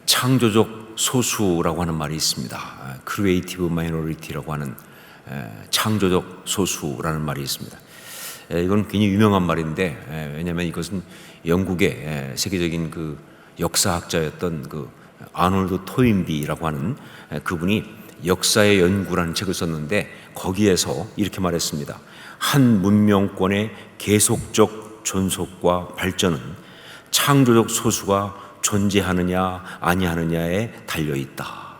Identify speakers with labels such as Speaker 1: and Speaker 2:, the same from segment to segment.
Speaker 1: 창조적 소수라고 하는 말이 있습니다. 크리에이티브 마이너리티라고 하는 창조적 소수라는 말이 있습니다. 이건 굉장히 유명한 말인데, 왜냐하면 이것은 영국의 세계적인 그 역사학자였던 그 아놀드 토인비라고 하는 그분이 역사의 연구라는 책을 썼는데, 거기에서 이렇게 말했습니다. 한 문명권의 계속적 존속과 발전은 창조적 소수가 존재하느냐 아니하느냐에 달려있다.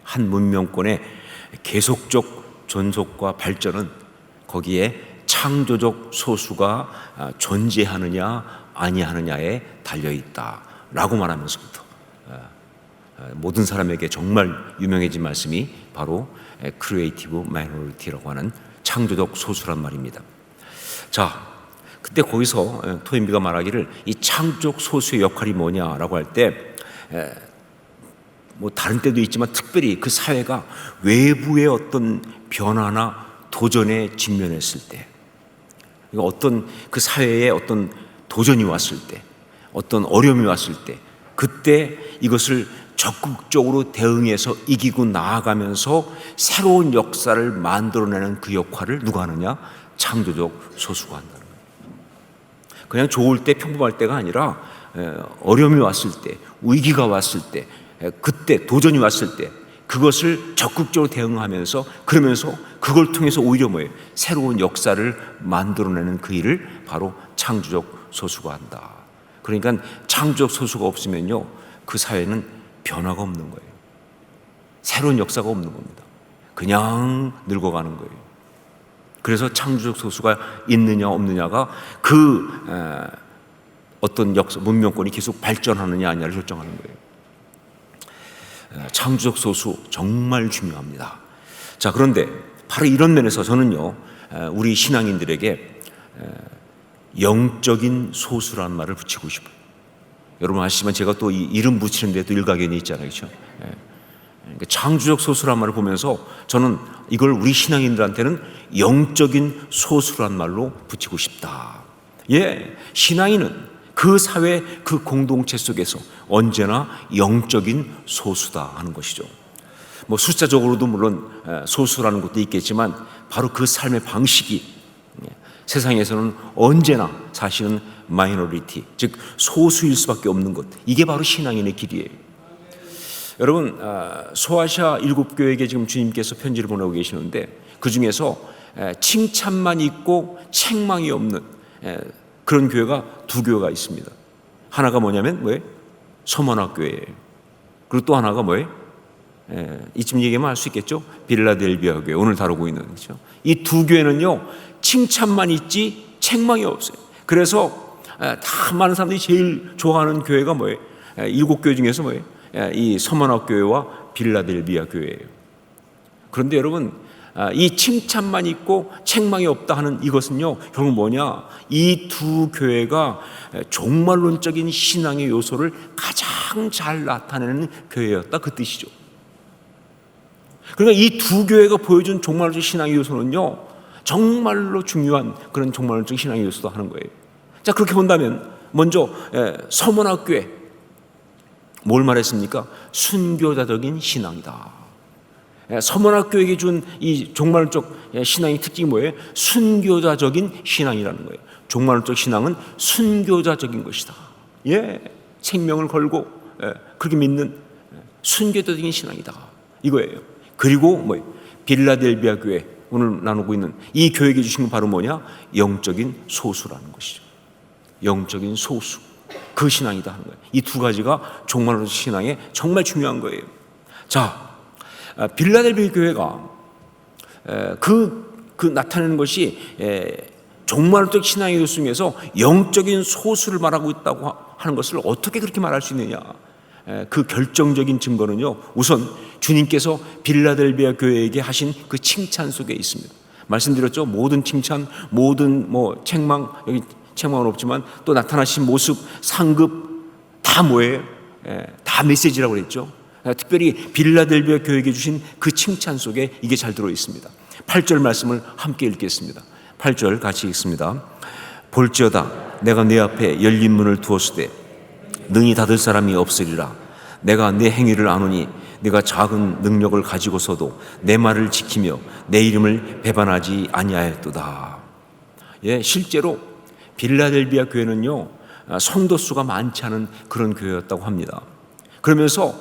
Speaker 1: 한 문명권의 계속적 존속과 발전은 거기에 창조적 소수가 존재하느냐 아니하느냐에 달려있다 라고 말하면서부터 모든 사람에게 정말 유명해진 말씀이 바로 크리에이티브 마이너리티라고 하는 창조적 소수란 말입니다. 자, 그때 거기서 토인비가 말하기를 이 창조적 소수의 역할이 뭐냐라고 할 때, 뭐 다른 때도 있지만 특별히 그 사회가 외부의 어떤 변화나 도전에 직면했을 때, 어떤 그 사회에 어떤 도전이 왔을 때, 어떤 어려움이 왔을 때, 그때 이것을 적극적으로 대응해서 이기고 나아가면서 새로운 역사를 만들어내는 그 역할을 누가 하느냐? 창조적 소수가 한다는 거예요. 그냥 좋을 때 평범할 때가 아니라 어려움이 왔을 때, 위기가 왔을 때, 그때 도전이 왔을 때 그것을 적극적으로 대응하면서, 그러면서 그걸 통해서 오히려 뭐예요? 새로운 역사를 만들어내는 그 일을 바로 창조적 소수가 한다. 그러니까 창조적 소수가 없으면요, 그 사회는 변화가 없는 거예요. 새로운 역사가 없는 겁니다. 그냥 늙어가는 거예요. 그래서 창조적 소수가 있느냐 없느냐가 그 어떤 역사, 문명권이 계속 발전하느냐 아니냐를 결정하는 거예요. 창조적 소수 정말 중요합니다. 자, 그런데 바로 이런 면에서 저는요, 우리 신앙인들에게 영적인 소수라는 말을 붙이고 싶어요. 여러분 아시지만 제가 또 이 이름 붙이는 데도 일가견이 있잖아요, 그렇죠? 그러니까 창조적 소수라는 말을 보면서 저는 이걸 우리 신앙인들한테는 영적인 소수란 말로 붙이고 싶다. 예, 신앙인은 그 사회, 그 공동체 속에서 언제나 영적인 소수다 하는 것이죠. 뭐 숫자적으로도 물론 소수라는 것도 있겠지만 바로 그 삶의 방식이 세상에서는 언제나 사실은 마이너리티, 즉 소수일 수밖에 없는 것, 이게 바로 신앙인의 길이에요. 여러분, 소아시아 7교회에게 지금 주님께서 편지를 보내고 계시는데, 그 중에서 칭찬만 있고 책망이 없는 그런 교회가 두 교회가 있습니다. 하나가 뭐냐면 뭐예요? 서머나교회예요. 그리고 또 하나가 뭐예요? 이쯤 얘기하면 알 수 있겠죠? 빌라델비아 교회, 오늘 다루고 있는 거죠. 이 두 교회는요, 칭찬만 있지 책망이 없어요. 그래서 다 많은 사람들이 제일 좋아하는 교회가 뭐예요? 7교회 중에서 뭐예요? 이 서머나 교회와 빌라델비아 교회예요. 그런데 여러분, 이 칭찬만 있고 책망이 없다 하는 이것은요, 결국 뭐냐? 이 두 교회가 종말론적인 신앙의 요소를 가장 잘 나타내는 교회였다, 그 뜻이죠. 그러니까 이 두 교회가 보여준 종말론적 신앙의 요소는요, 정말로 중요한 그런 종말론적 신앙의 요소도 하는 거예요. 자, 그렇게 본다면 먼저 서머나 교회 뭘 말했습니까? 순교자적인 신앙이다. 서머나 교회에게 준 이 종말론적 신앙의 특징이 뭐예요? 순교자적인 신앙이라는 거예요. 종말론적 신앙은 순교자적인 것이다. 예, 생명을 걸고 그렇게 믿는 순교자적인 신앙이다, 이거예요. 그리고 뭐예요? 빌라델비아 교회, 오늘 나누고 있는 이 교회에게 주신 건 바로 뭐냐? 영적인 소수라는 것이죠. 영적인 소수, 그 신앙이다 하는 거예요. 이 두 가지가 종말론적 신앙에 정말 중요한 거예요. 자, 빌라델비아 교회가 그 나타내는 것이 종말론적 신앙의 요소 중에서 영적인 소수를 말하고 있다고 하는 것을 어떻게 그렇게 말할 수 있느냐? 그 결정적인 증거는요, 우선 주님께서 빌라델비아 교회에게 하신 그 칭찬 속에 있습니다. 말씀드렸죠? 모든 칭찬, 모든 뭐 책망, 여기 책망은 없지만 또 나타나신 모습, 상급 다 뭐예요? 다 메시지라고 그랬죠. 특별히 빌라델비아 교회에게 주신 그 칭찬 속에 이게 잘 들어 있습니다. 8절 말씀을 함께 읽겠습니다. 8절 같이 읽습니다. 볼지어다 내가 네 앞에 열린 문을 두었으되 능히 닫을 사람이 없으리라. 내가 내 행위를 아노니 네가 작은 능력을 가지고서도 내 말을 지키며 내 이름을 배반하지 아니하였도다. 예, 실제로 빌라델비아 교회는요, 성도 수가 많지 않은 그런 교회였다고 합니다. 그러면서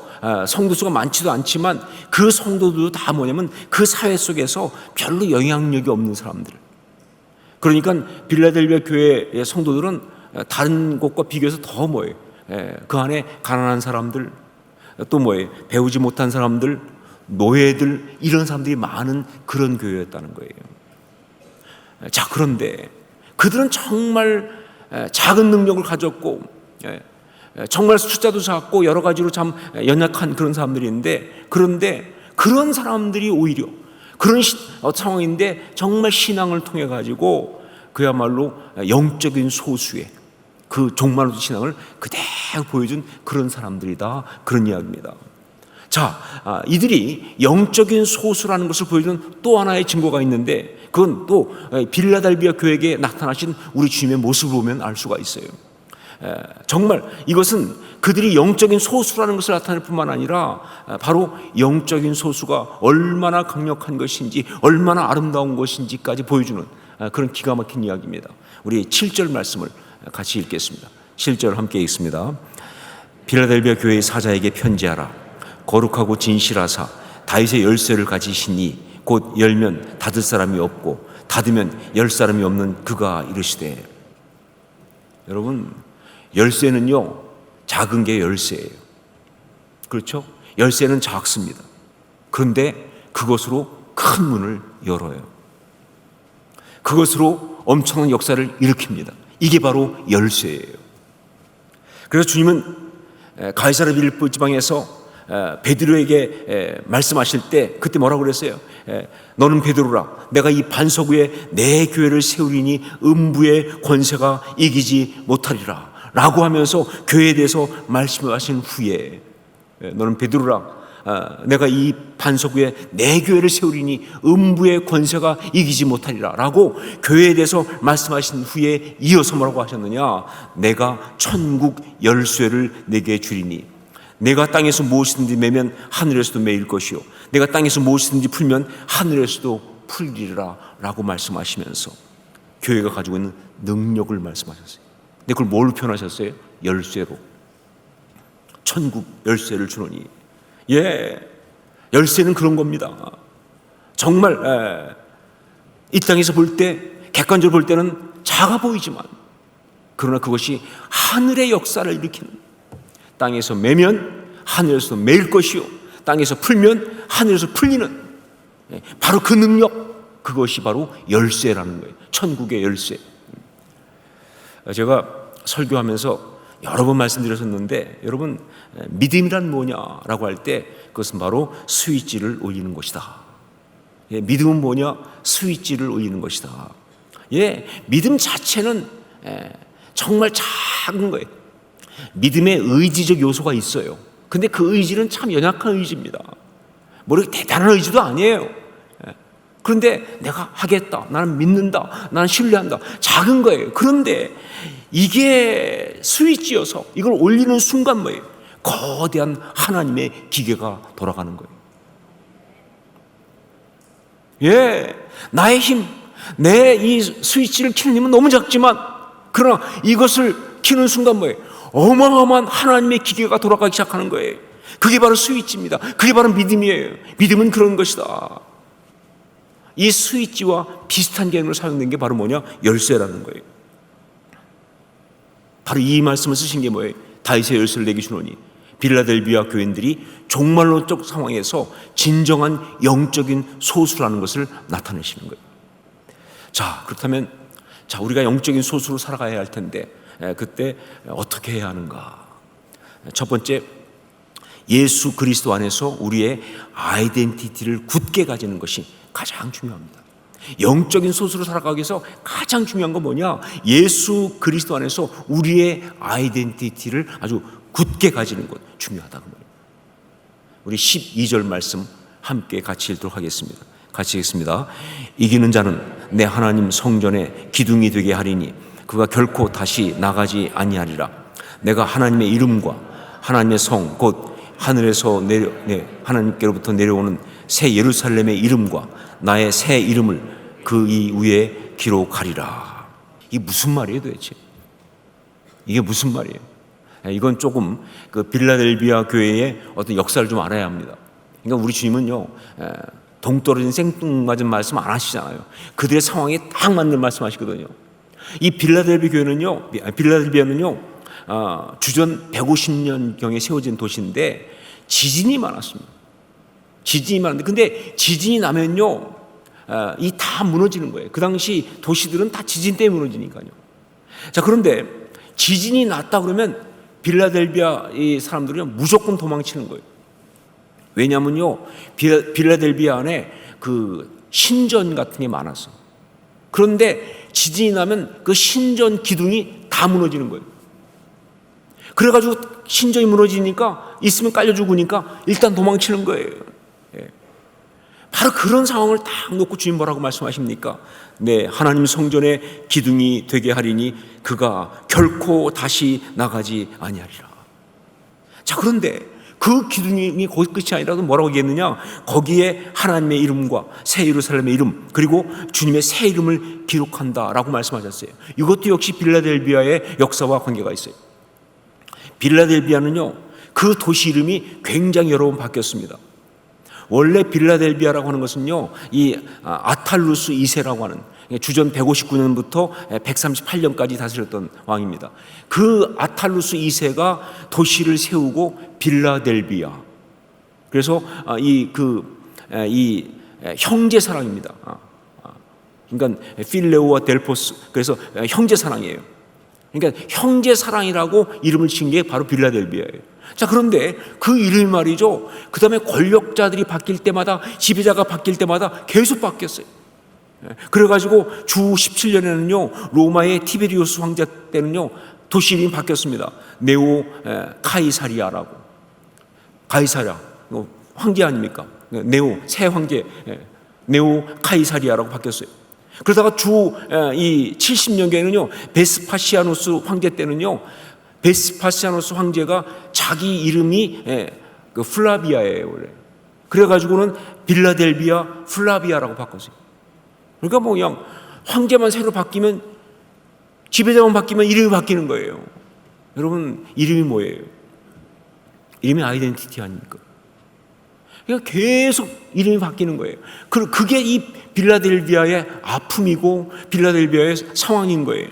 Speaker 1: 성도 수가 많지도 않지만 그 성도들도 다 뭐냐면 그 사회 속에서 별로 영향력이 없는 사람들. 그러니까 빌라델비아 교회의 성도들은 다른 곳과 비교해서 더 뭐예요? 그 안에 가난한 사람들, 또 뭐예요? 배우지 못한 사람들, 노예들, 이런 사람들이 많은 그런 교회였다는 거예요. 자, 그런데 그들은 정말 작은 능력을 가졌고 정말 숫자도 작고 여러 가지로 참 연약한 그런 사람들인데, 그런데 그런 사람들이 오히려 그런 상황인데 정말 신앙을 통해 가지고 그야말로 영적인 소수의 그 종말로 신앙을 그대로 보여준 그런 사람들이다, 그런 이야기입니다. 자, 이들이 영적인 소수라는 것을 보여주는 또 하나의 증거가 있는데, 그건 또 빌라델비아 교회에 나타나신 우리 주님의 모습을 보면 알 수가 있어요. 정말 이것은 그들이 영적인 소수라는 것을 나타낼 뿐만 아니라 바로 영적인 소수가 얼마나 강력한 것인지, 얼마나 아름다운 것인지까지 보여주는 그런 기가 막힌 이야기입니다. 우리 7절 말씀을 같이 읽겠습니다. 7절 함께 읽습니다. 빌라델비아 교회의 사자에게 편지하라. 거룩하고 진실하사 다윗의 열쇠를 가지시니 곧 열면 닫을 사람이 없고 닫으면 열 사람이 없는 그가 이르시되. 여러분, 열쇠는요, 작은 게 열쇠예요. 그렇죠? 열쇠는 작습니다. 그런데 그것으로 큰 문을 열어요. 그것으로 엄청난 역사를 일으킵니다. 이게 바로 열쇠예요. 그래서 주님은 가이사랴 빌립보 지방에서 베드로에게 말씀하실 때 그때 뭐라고 그랬어요? 너는 베드로라. 내가 이 반석 위에 내 교회를 세우리니 음부의 권세가 이기지 못하리라 라고 하면서 교회에 대해서 말씀하신 후에, 너는 베드로라. 내가 이 반석 위에 내 교회를 세우리니 음부의 권세가 이기지 못하리라 라고 교회에 대해서 말씀하신 후에 이어서 뭐라고 하셨느냐? 내가 천국 열쇠를 내게 주리니 내가 땅에서 무엇이든지 매면 하늘에서도 매일 것이요 내가 땅에서 무엇이든지 풀면 하늘에서도 풀리리라 라고 말씀하시면서 교회가 가지고 있는 능력을 말씀하셨어요. 근데 그걸 뭘로 표현하셨어요? 열쇠로. 천국 열쇠를 주노니. 예, 열쇠는 그런 겁니다. 정말 이 땅에서 볼 때, 객관적으로 볼 때는 작아 보이지만 그러나 그것이 하늘의 역사를 일으키는, 땅에서 매면 하늘에서 매일 것이요 땅에서 풀면 하늘에서 풀리는 바로 그 능력, 그것이 바로 열쇠라는 거예요. 천국의 열쇠. 제가 설교하면서 여러 번 말씀드렸었는데, 여러분, 믿음이란 뭐냐라고 할 때 그것은 바로 스위치를 올리는 것이다. 예, 믿음은 뭐냐? 스위치를 올리는 것이다. 예, 믿음 자체는 정말 작은 거예요. 믿음의 의지적 요소가 있어요. 근데 그 의지는 참 연약한 의지입니다. 뭐 이렇게 대단한 의지도 아니에요. 그런데 내가 하겠다, 나는 믿는다, 나는 신뢰한다, 작은 거예요. 그런데 이게 스위치여서 이걸 올리는 순간 뭐예요? 거대한 하나님의 기계가 돌아가는 거예요. 예, 나의 힘, 내 이 스위치를 켜는 힘은 너무 작지만, 그러나 이것을 켜는 순간 뭐예요? 어마어마한 하나님의 기계가 돌아가기 시작하는 거예요. 그게 바로 스위치입니다. 그게 바로 믿음이에요. 믿음은 그런 것이다. 이 스위치와 비슷한 개념으로 사용된 게 바로 뭐냐? 열쇠라는 거예요. 바로 이 말씀을 쓰신 게 뭐예요? 다윗의 열쇠를 내게 주노니. 빌라델비아 교인들이 종말론적 상황에서 진정한 영적인 소수라는 것을 나타내시는 거예요. 자, 그렇다면 우리가 영적인 소수로 살아가야 할 텐데 그때 어떻게 해야 하는가? 첫 번째, 예수 그리스도 안에서 우리의 아이덴티티를 굳게 가지는 것이 가장 중요합니다. 영적인 소수로 살아가기 위해서 가장 중요한 건 뭐냐? 예수 그리스도 안에서 우리의 아이덴티티를 아주 굳게 가지는 것 중요하다고 말입니다. 우리 12절 말씀 함께 같이 읽도록 하겠습니다. 같이 읽습니다. 이기는 자는 내 하나님 성전의 기둥이 되게 하리니 그가 결코 다시 나가지 아니하리라. 내가 하나님의 이름과 하나님의 성, 곧 하늘에서 하나님께로부터 내려오는 새 예루살렘의 이름과 나의 새 이름을 그 위에 기록하리라. 이게 무슨 말이에요 도대체? 이게 무슨 말이에요? 이건 조금 그 빌라델비아 교회의 어떤 역사를 좀 알아야 합니다. 그러니까 우리 주님은요, 동떨어진 생뚱맞은 말씀 안 하시잖아요. 그들의 상황에 딱 맞는 말씀 하시거든요. 이 빌라델비아는요, 주전 150년경에 세워진 도시인데 지진이 많았습니다. 지진이 많은데, 근데 지진이 나면요, 이 다 무너지는 거예요. 그 당시 도시들은 다 지진 때문에 무너지니까요. 자, 그런데 지진이 났다 그러면 빌라델비아 이 사람들은 무조건 도망치는 거예요. 왜냐면요, 빌라델비아 안에 그 신전 같은 게 많았어. 그런데 지진이 나면 그 신전 기둥이 다 무너지는 거예요. 그래가지고 신전이 무너지니까 있으면 깔려 죽으니까 일단 도망치는 거예요. 바로 그런 상황을 딱 놓고 주님 뭐라고 말씀하십니까? 네, 하나님 성전의 기둥이 되게 하리니 그가 결코 다시 나가지 아니하리라. 자, 그런데 그 기둥이 거기 끝이 아니라도 뭐라고 얘기했느냐? 거기에 하나님의 이름과 새 예루살렘의 이름, 그리고 주님의 새 이름을 기록한다라고 말씀하셨어요. 이것도 역시 빌라델비아의 역사와 관계가 있어요. 빌라델비아는요, 그 도시 이름이 굉장히 여러 번 바뀌었습니다. 원래 빌라델비아라고 하는 것은요, 이 아탈루스 2세라고 하는 주전 159년부터 138년까지 다스렸던 왕입니다. 그 아탈루스 2세가 도시를 세우고 빌라델비아. 그래서 이 형제 사랑입니다. 그러니까 필레오와 델포스. 그래서 형제 사랑이에요. 그러니까 형제 사랑이라고 이름을 진 게 바로 빌라델비아예요. 자, 그런데 그 이름이 말이죠, 그 다음에 권력자들이 바뀔 때마다, 지배자가 바뀔 때마다 계속 바뀌었어요. 그래가지고 주 17년에는요 로마의 티베리우스 황제 때는요 도시 이름이 바뀌었습니다. 네오 카이사리아라고. 카이사랴 황제 아닙니까? 네오 새 황제, 네오 카이사리아라고 바뀌었어요. 그러다가 주 이 70년경에는요 베스파시아누스 황제 때는요, 베스파시아누스 황제가 자기 이름이 그 플라비아예요 원래. 그래가지고는 빌라델비아 플라비아라고 바꿨어요. 그러니까 뭐 그냥 황제만 새로 바뀌면, 지배자만 바뀌면 이름이 바뀌는 거예요. 여러분, 이름이 뭐예요? 이름이 아이덴티티 아닙니까? 그러니까 계속 이름이 바뀌는 거예요. 그게 이 빌라델비아의 아픔이고 빌라델비아의 상황인 거예요.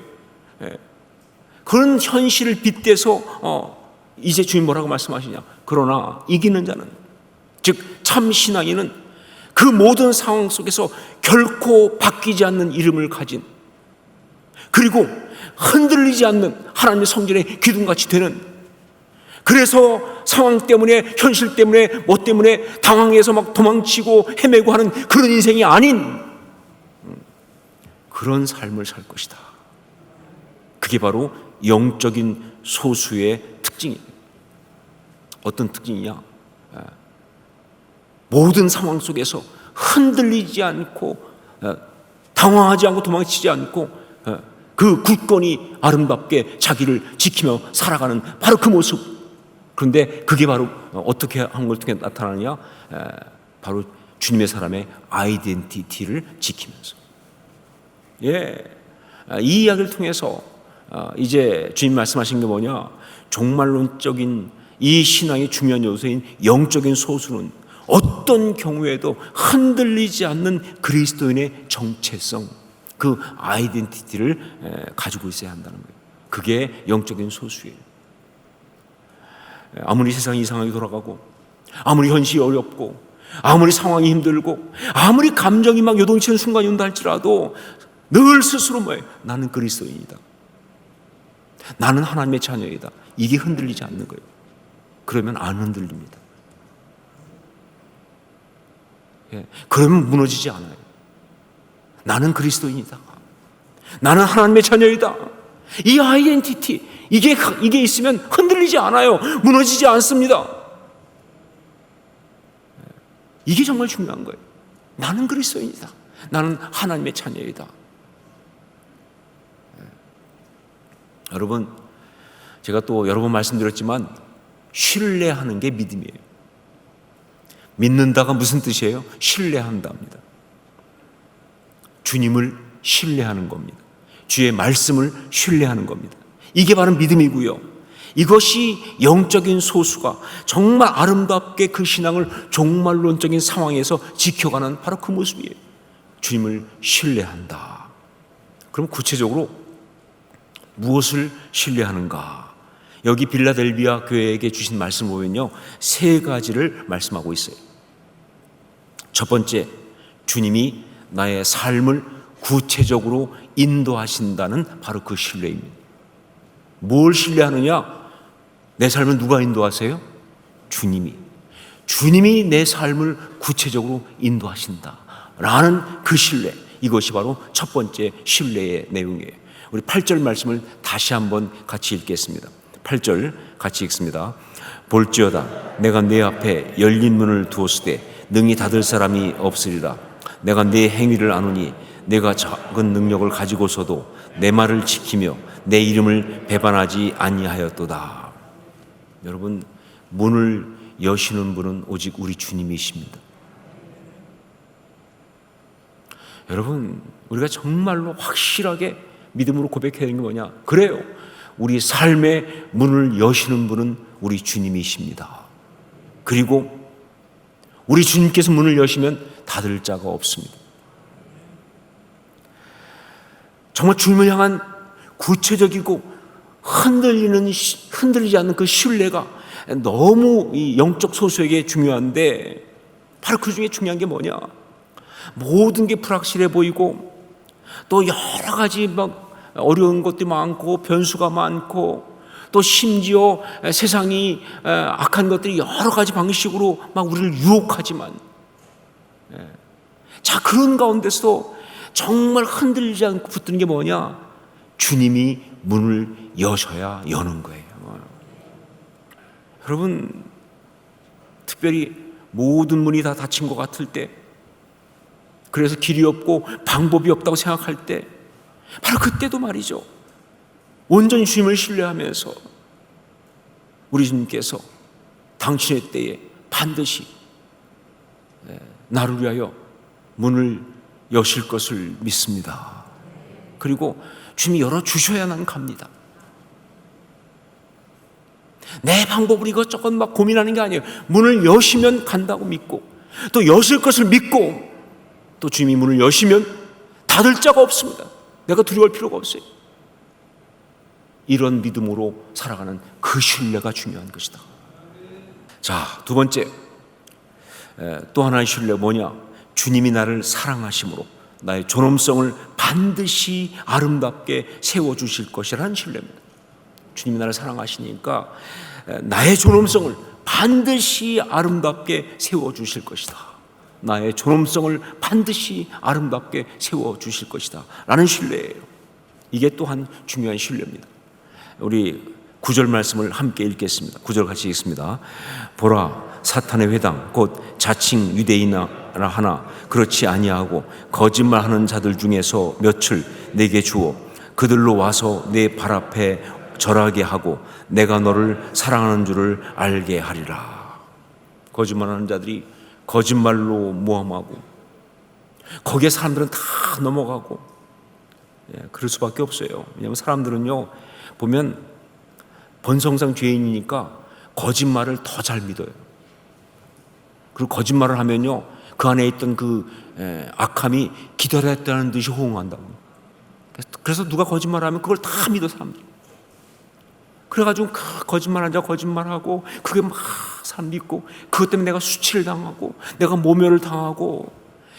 Speaker 1: 그런 현실을 빗대서 이제 주님 뭐라고 말씀하시냐? 그러나 이기는 자는, 즉 참 신앙인은 그 모든 상황 속에서 결코 바뀌지 않는 이름을 가진, 그리고 흔들리지 않는 하나님의 성전의 기둥같이 되는, 그래서 상황 때문에, 현실 때문에, 뭐 때문에 당황해서 막 도망치고 헤매고 하는 그런 인생이 아닌 그런 삶을 살 것이다. 그게 바로 영적인 소수의 특징이에요. 어떤 특징이냐? 모든 상황 속에서 흔들리지 않고, 당황하지 않고, 도망치지 않고, 그 굳건히 아름답게 자기를 지키며 살아가는 바로 그 모습. 그런데 그게 바로 어떻게 한 걸 통해 나타나느냐? 바로 주님의 사람의 아이덴티티를 지키면서. 이 이야기를 통해서 이제 주님 말씀하신 게 뭐냐? 종말론적인 이 신앙의 중요한 요소인 영적인 소수는 어떤 경우에도 흔들리지 않는 그리스도인의 정체성, 그 아이덴티티를 가지고 있어야 한다는 거예요. 그게 영적인 소수예요. 아무리 세상이 이상하게 돌아가고, 아무리 현실이 어렵고, 아무리 상황이 힘들고, 아무리 감정이 막 요동치는 순간이 온다 할지라도 늘 스스로 뭐예요? 나는 그리스도인이다, 나는 하나님의 자녀이다. 이게 흔들리지 않는 거예요. 그러면 안 흔들립니다. 그러면 무너지지 않아요. 나는 그리스도인이다, 나는 하나님의 자녀이다. 이 아이덴티티, 이게 있으면 흔들리지 않아요. 무너지지 않습니다. 이게 정말 중요한 거예요. 나는 그리스도인이다, 나는 하나님의 자녀이다. 여러분, 제가 또 여러 번 말씀드렸지만 신뢰하는 게 믿음이에요. 믿는다가 무슨 뜻이에요? 신뢰한답니다. 주님을 신뢰하는 겁니다. 주의 말씀을 신뢰하는 겁니다. 이게 바로 믿음이고요. 이것이 영적인 소수가 정말 아름답게 그 신앙을 종말론적인 상황에서 지켜가는 바로 그 모습이에요. 주님을 신뢰한다. 그럼 구체적으로 무엇을 신뢰하는가? 여기 빌라델비아 교회에게 주신 말씀 보면요, 세 가지를 말씀하고 있어요. 첫 번째, 주님이 나의 삶을 구체적으로 인도하신다는 바로 그 신뢰입니다. 뭘 신뢰하느냐? 내 삶을 누가 인도하세요? 주님이 내 삶을 구체적으로 인도하신다라는 그 신뢰, 이것이 바로 첫 번째 신뢰의 내용이에요. 우리 8절 말씀을 다시 한번 같이 읽겠습니다. 8절 같이 읽습니다. 볼지어다 내가 내 앞에 열린 문을 두었으되 능히 닫을 사람이 없으리라. 내가 내 행위를 아노니 내가 작은 능력을 가지고서도 내 말을 지키며 내 이름을 배반하지 아니하였도다. 여러분, 문을 여시는 분은 오직 우리 주님이십니다. 여러분, 우리가 정말로 확실하게 믿음으로 고백해야 되는 게 뭐냐? 그래요, 우리 삶의 문을 여시는 분은 우리 주님이십니다. 그리고 우리 주님께서 문을 여시면 닫을 자가 없습니다. 정말 주님을 향한 구체적이고 흔들리지 않는 그 신뢰가 너무 이 영적 소수에게 중요한데, 바로 그 중에 중요한 게 뭐냐? 모든 게 불확실해 보이고 또 여러 가지 막 어려운 것도 많고 변수가 많고 또 심지어 세상이 악한 것들이 여러 가지 방식으로 막 우리를 유혹하지만, 자, 그런 가운데서도 정말 흔들리지 않고 붙드는 게 뭐냐? 주님이 문을 여셔야 여는 거예요. 여러분, 특별히 모든 문이 다 닫힌 것 같을 때, 그래서 길이 없고 방법이 없다고 생각할 때, 바로 그때도 말이죠, 온전히 주님을 신뢰하면서 우리 주님께서 당신의 때에 반드시 나를 위하여 문을 여실 것을 믿습니다. 그리고 주님이 열어주셔야 난 갑니다. 내 방법으로 이것저것 막 고민하는 게 아니에요. 문을 여시면 간다고 믿고, 또 여실 것을 믿고, 또 주님이 문을 여시면 닫을 자가 없습니다. 내가 두려워할 필요가 없어요. 이런 믿음으로 살아가는 그 신뢰가 중요한 것이다. 자, 두 번째, 또 하나의 신뢰 뭐냐? 주님이 나를 사랑하심으로 나의 존엄성을 반드시 아름답게 세워주실 것이라는 신뢰입니다. 주님이 나를 사랑하시니까 나의 존엄성을 반드시 아름답게 세워주실 것이다. 나의 존엄성을 반드시 아름답게 세워주실 것이다 라는 신뢰예요. 이게 또한 중요한 신뢰입니다. 우리 9절 말씀을 함께 읽겠습니다. 9절 같이 읽습니다. 보라, 사탄의 회당 곧 자칭 유대인이라 하나 그렇지 아니하고 거짓말하는 자들 중에서 몇을 내게 주어 그들로 와서 내 발 앞에 절하게 하고 내가 너를 사랑하는 줄을 알게 하리라. 거짓말하는 자들이 거짓말로 모함하고 거기에 사람들은 다 넘어가고, 그럴 수밖에 없어요. 왜냐하면 사람들은요, 보면 본성상 죄인이니까 거짓말을 더 잘 믿어요. 그리고 거짓말을 하면요, 그 안에 있던 그 악함이 기다렸다는 듯이 호응한다고. 그래서 누가 거짓말하면 그걸 다 믿어, 사람들. 그래가지고 거짓말한 자 거짓말하고 그게 막 사람 믿고, 그것 때문에 내가 수치를 당하고 내가 모멸을 당하고,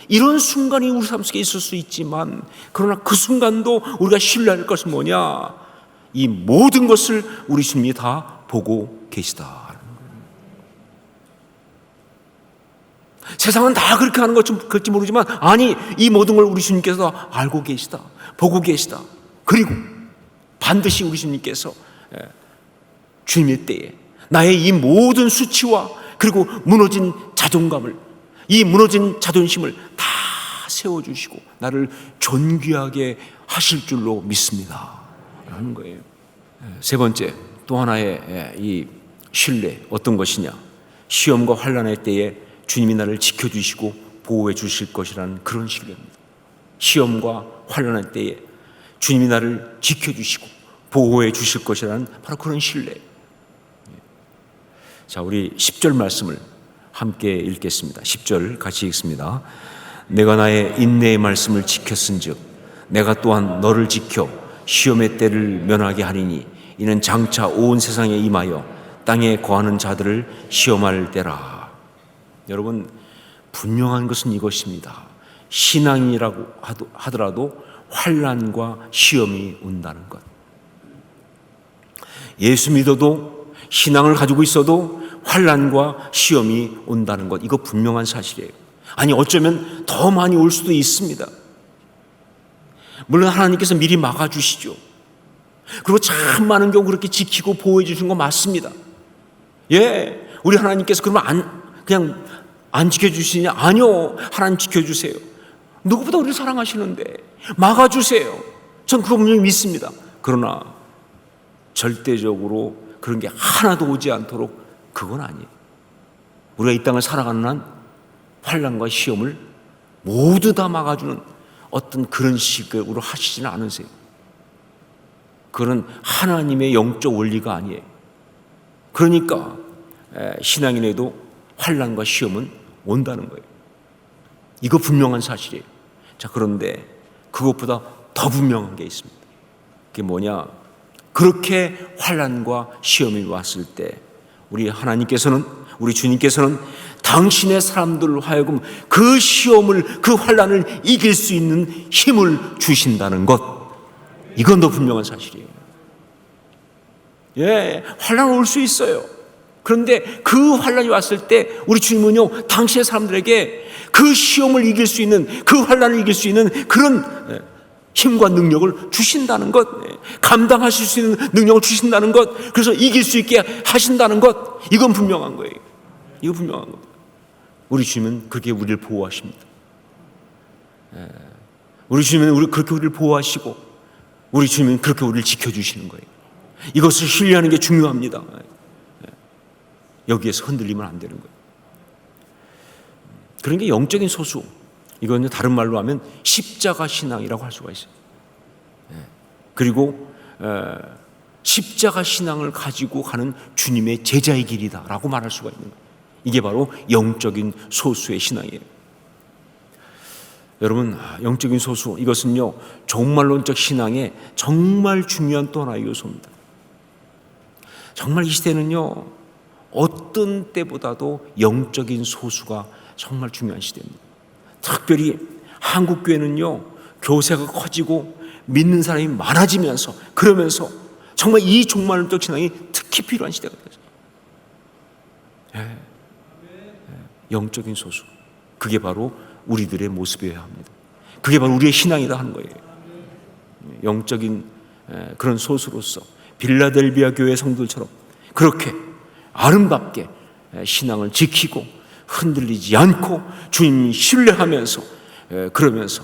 Speaker 1: 이런 순간이 우리 삶 속에 있을 수 있지만, 그러나 그 순간도 우리가 신뢰할 것은 뭐냐? 이 모든 것을 우리 주님이 다 보고 계시다. 세상은 다 그렇게 하는 것일지 모르지만, 아니, 이 모든 걸 우리 주님께서 알고 계시다, 보고 계시다. 그리고 반드시 우리 주님께서 주님의 때에 나의 이 모든 수치와 그리고 무너진 자존감을, 이 무너진 자존심을 다 세워주시고 나를 존귀하게 하실 줄로 믿습니다 라는 거예요. 세 번째, 또 하나의 이 신뢰 어떤 것이냐? 시험과 환난의 때에 주님이 나를 지켜주시고 보호해 주실 것이라는 그런 신뢰입니다. 시험과 환난의 때에 주님이 나를 지켜주시고 보호해 주실 것이라는 바로 그런 신뢰. 자, 우리 10절 말씀을 함께 읽겠습니다. 10절 같이 읽습니다. 내가 나의 인내의 말씀을 지켰은즉 내가 또한 너를 지켜 시험의 때를 면하게 하리니 이는 장차 온 세상에 임하여 땅에 거하는 자들을 시험할 때라. 여러분, 분명한 것은 이것입니다. 신앙이라고 하더라도 환난과 시험이 온다는 것. 예수 믿어도 신앙을 가지고 있어도 환난과 시험이 온다는 것, 이거 분명한 사실이에요. 아니, 어쩌면 더 많이 올 수도 있습니다. 물론 하나님께서 미리 막아주시죠. 그리고 참 많은 경우 그렇게 지키고 보호해 주신 거 맞습니다. 예, 우리 하나님께서 그러면 그냥 안 지켜주시냐? 아니요, 하나님 지켜주세요. 누구보다 우리를 사랑하시는데 막아주세요. 전 그거 분명히 믿습니다. 그러나 절대적으로 그런 게 하나도 오지 않도록 그건 아니에요. 우리가 이 땅을 살아가는 한 환난과 시험을 모두 다 막아주는 어떤 그런 식으로 하시지는 않으세요. 그건 하나님의 영적 원리가 아니에요. 그러니까 신앙인에도 환난과 시험은 온다는 거예요. 이거 분명한 사실이에요. 자, 그런데 그것보다 더 분명한 게 있습니다. 그게 뭐냐? 그렇게 환난과 시험이 왔을 때 우리 하나님께서는, 우리 주님께서는 당신의 사람들로 하여금 그 시험을, 그 환난을 이길 수 있는 힘을 주신다는 것, 이건 더 분명한 사실이에요. 예, 환난 올 수 있어요. 그런데 그 환난이 왔을 때 우리 주님은요, 당신의 사람들에게 그 시험을 이길 수 있는, 그 환난을 이길 수 있는 그런 힘과 능력을 주신다는 것, 감당하실 수 있는 능력을 주신다는 것, 그래서 이길 수 있게 하신다는 것, 이건 분명한 거예요. 이거 분명한 겁니다. 우리 주님은 그렇게 우리를 보호하십니다. 우리 주님은 그렇게 우리를 보호하시고, 우리 주님은 그렇게 우리를 지켜주시는 거예요. 이것을 신뢰하는 게 중요합니다. 여기에서 흔들리면 안 되는 거예요. 그런 게 영적인 소수, 이건 다른 말로 하면 십자가 신앙이라고 할 수가 있어요. 그리고 십자가 신앙을 가지고 가는 주님의 제자의 길이다라고 말할 수가 있는 거예요. 이게 바로 영적인 소수의 신앙이에요. 여러분, 영적인 소수, 이것은요 종말론적 신앙의 정말 중요한 또 하나의 요소입니다. 정말 이 시대는요 어떤 때보다도 영적인 소수가 정말 중요한 시대입니다. 특별히 한국 교회는요 교세가 커지고 믿는 사람이 많아지면서, 그러면서 정말 이 종말론적 신앙이 특히 필요한 시대가 되죠. 영적인 소수, 그게 바로 우리들의 모습이어야 합니다. 그게 바로 우리의 신앙이다 하는 거예요. 영적인 그런 소수로서 빌라델비아 교회 성도들처럼 그렇게 아름답게 신앙을 지키고 흔들리지 않고 주님 신뢰하면서, 그러면서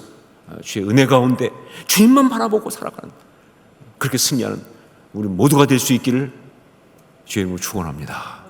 Speaker 1: 주의 은혜 가운데 주님만 바라보고 살아가는, 그렇게 승리하는 우리 모두가 될 수 있기를 주의 이름으로 축원합니다.